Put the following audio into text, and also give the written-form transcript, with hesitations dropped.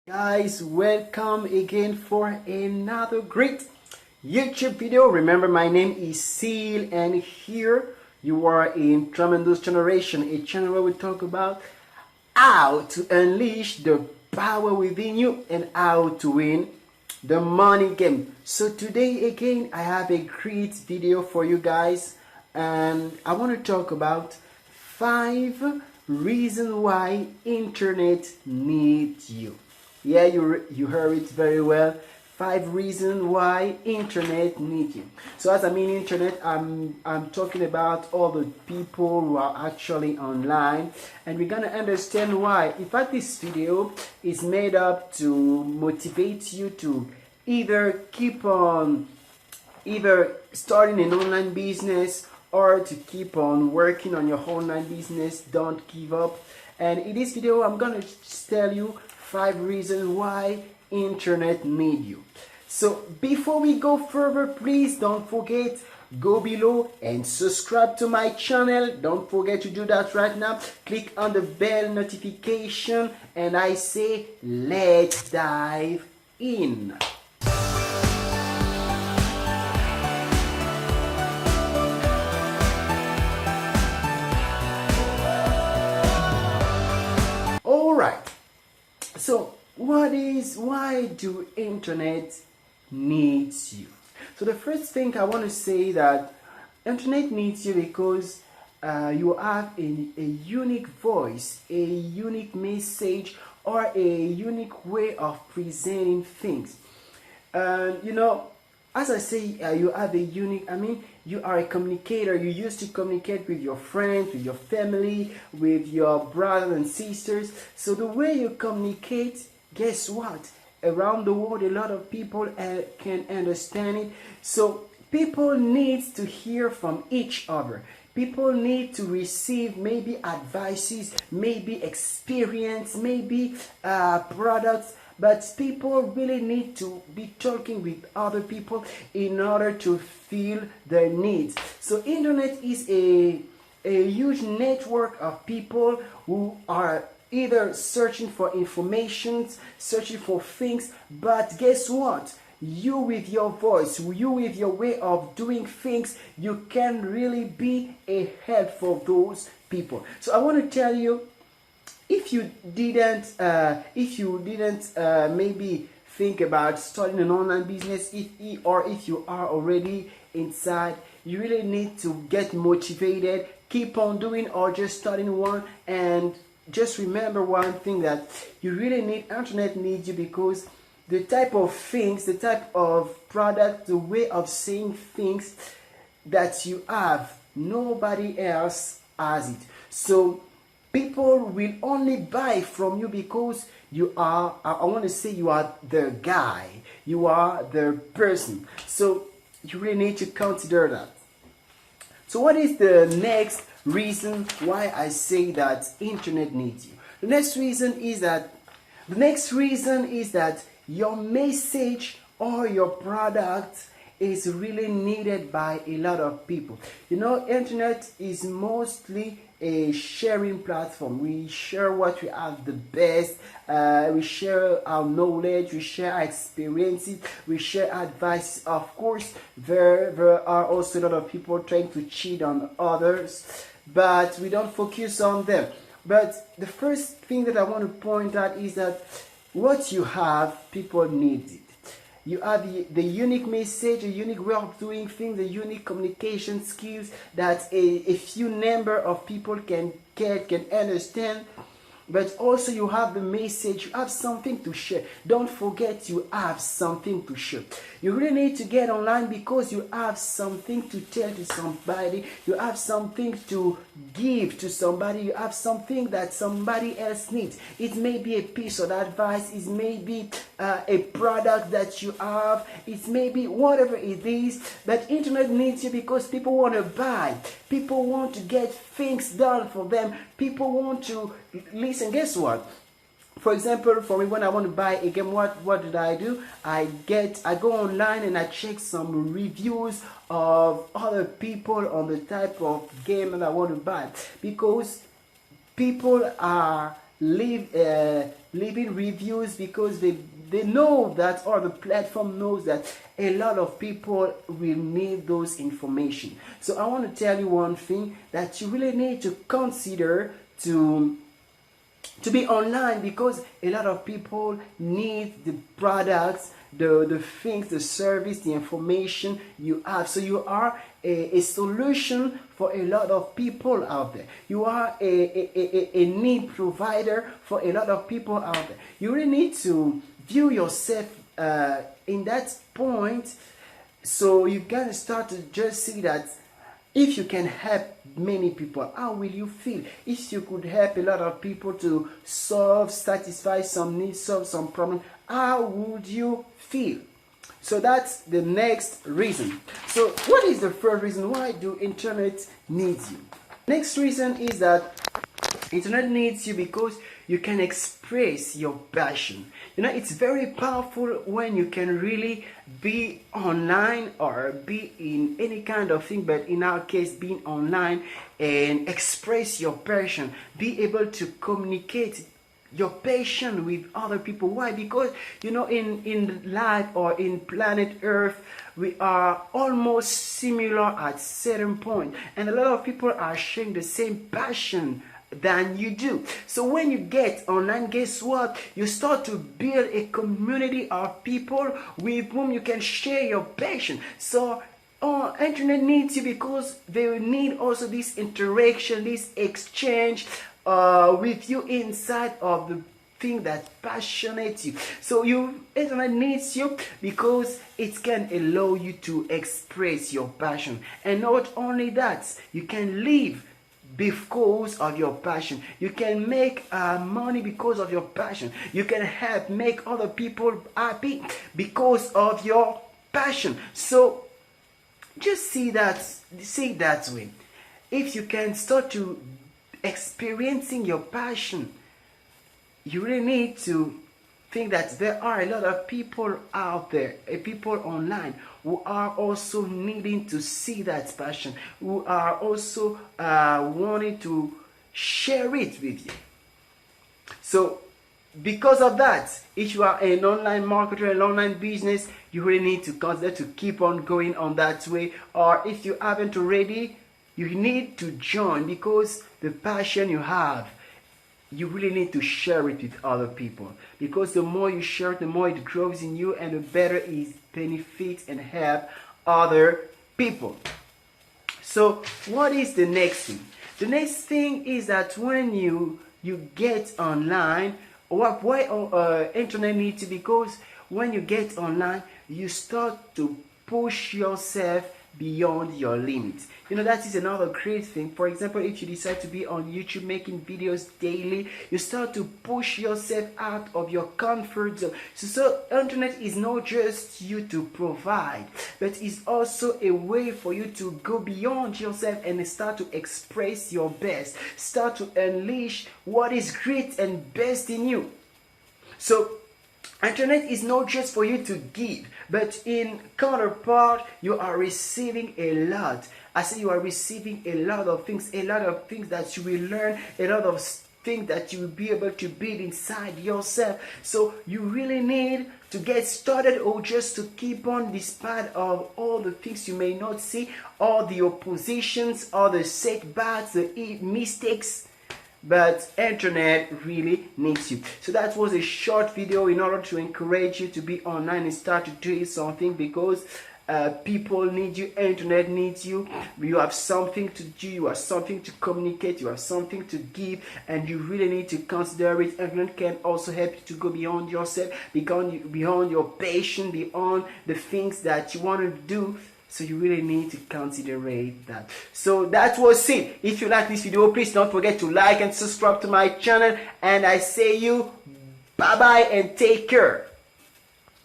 Guys, welcome again for another great YouTube video. Remember, my name is Seal, and here you are in Tremendous Generation, a channel where we talk about how to unleash the power within you and how to win the money game. So today again, I have a great video for you guys, and I want to talk about 5 reasons why internet needs you. Yeah, you heard it very well. 5 reasons why internet needs you. So as I mean internet, I'm talking about all the people who are actually online, and we're gonna understand why. In fact, this video is made up to motivate you to either starting an online business or to keep on working on your online business. Don't give up. And in this video, I'm gonna tell you 5 reasons why internet need you. So before we go further, please don't forget, go below and subscribe to my channel. Don't forget to do that right now. Click on the bell notification, and I say let's dive in. All right. So why do internet needs you? So the first thing I want to say that internet needs you because you have a unique voice, a unique message, or a unique way of presenting things. As I say, you have a unique, you are a communicator. You used to communicate with your friends, with your family, with your brothers and sisters. So the way you communicate, guess what? Around the world, a lot of people can understand it. So people need to hear from each other. People need to receive maybe advices, maybe experience, maybe products. But people really need to be talking with other people in order to feel their needs. So internet is a huge network of people who are either searching for information, searching for things, but guess what? You with your voice, you with your way of doing things, you can really be a help for those people. So I want to tell you, if you didn't maybe think about starting an online business, if you are already inside, you really need to get motivated, keep on doing, or just starting one. And just remember one thing, that you really need, internet needs you because the type of things, the type of product, the way of saying things that you have, nobody else has it. So people will only buy from you because you are, I want to say, you are the guy, you are the person. So you really need to consider that. So what is the next reason why I say that internet needs you? The next reason is that your message or your product is really needed by a lot of people. Internet is mostly a sharing platform. We share what we have the best, we share our knowledge, we share our experiences, we share advice. Of course, there are also a lot of people trying to cheat on others, but we don't focus on them. But the first thing that I want to point out is that what you have, people need it. You have the unique message, a unique way of doing things, the unique communication skills that a few number of people can understand. But also you have the message, you have something to share. Don't forget, you have something to share. You really need to get online because you have something to tell to somebody. You have something to give to somebody. You have something that somebody else needs. It may be a piece of advice. It may be a product that you have. It may be whatever it is. But internet needs you because people want to buy. People want to get things done for them. People want to listen. Guess what? For example, for me, when I want to buy a game, what did I do? I go online and I check some reviews of other people on the type of game that I want to buy, because people are leaving reviews, because they know that, or the platform knows that a lot of people will need those information. So I want to tell you one thing that you really need to consider to be online, because a lot of people need the products, the things, the service, the information you have. So you are a solution for a lot of people out there. You are a need provider for a lot of people out there. You really need to view yourself in that point, so you can start to just see that if you can help many people, how will you feel? If you could help a lot of people to satisfy some needs, solve some problem, how would you feel? So that's the next reason. So what is the first reason? Why do internet needs you? Next reason is that internet needs you because you can express your passion. You know, it's very powerful when you can really be online or be in any kind of thing, but in our case, being online and express your passion, be able to communicate your passion with other people. Why? Because, you know, in life or in planet Earth, we are almost similar at certain point, and a lot of people are sharing the same passion than you do. So when you get online, guess what? You start to build a community of people with whom you can share your passion. So internet needs you because they will need also this interaction, this exchange with you inside of the thing that passionates you. So internet needs you because it can allow you to express your passion. And not only that, you can live because of your passion. You can make money because of your passion. You can help make other people happy because of your passion. So just see that way. If you can start to experiencing your passion, you really need to think that there are a lot of people out there, people online, who are also needing to see that passion, who are also wanting to share it with you. So because of that, if you are an online marketer, an online business, you really need to consider to keep on going on that way. Or if you haven't already, you need to join, because the passion you have, you really need to share it with other people, because the more you share, the more it grows in you, and the better it benefits and help other people. So what is the next thing? The next thing is that when you get online, why internet needs you, because when you get online, you start to push yourself beyond your limits. You know, that is another great thing. For example, if you decide to be on YouTube making videos daily, you start to push yourself out of your comfort zone. So internet is not just you to provide, but it's also a way for you to go beyond yourself and start to express your best, start to unleash what is great and best in you. So internet is not just for you to give, but in counterpart, you are receiving a lot. I say you are receiving a lot of things that you will learn, a lot of things that you will be able to build inside yourself. So you really need to get started, or just to keep on despite of all the things you may not see, all the oppositions, all the setbacks, the mistakes. But internet really needs you. So that was a short video in order to encourage you to be online and start to do something, because people need you, internet needs you. You have something to do, you have something to communicate, you have something to give, and you really need to consider it. Internet can also help you to go beyond yourself, beyond your passion, beyond the things that you want to do. So you really need to consider that. So that was it. If you like this video, please don't forget to like and subscribe to my channel. And I say you bye bye and take care.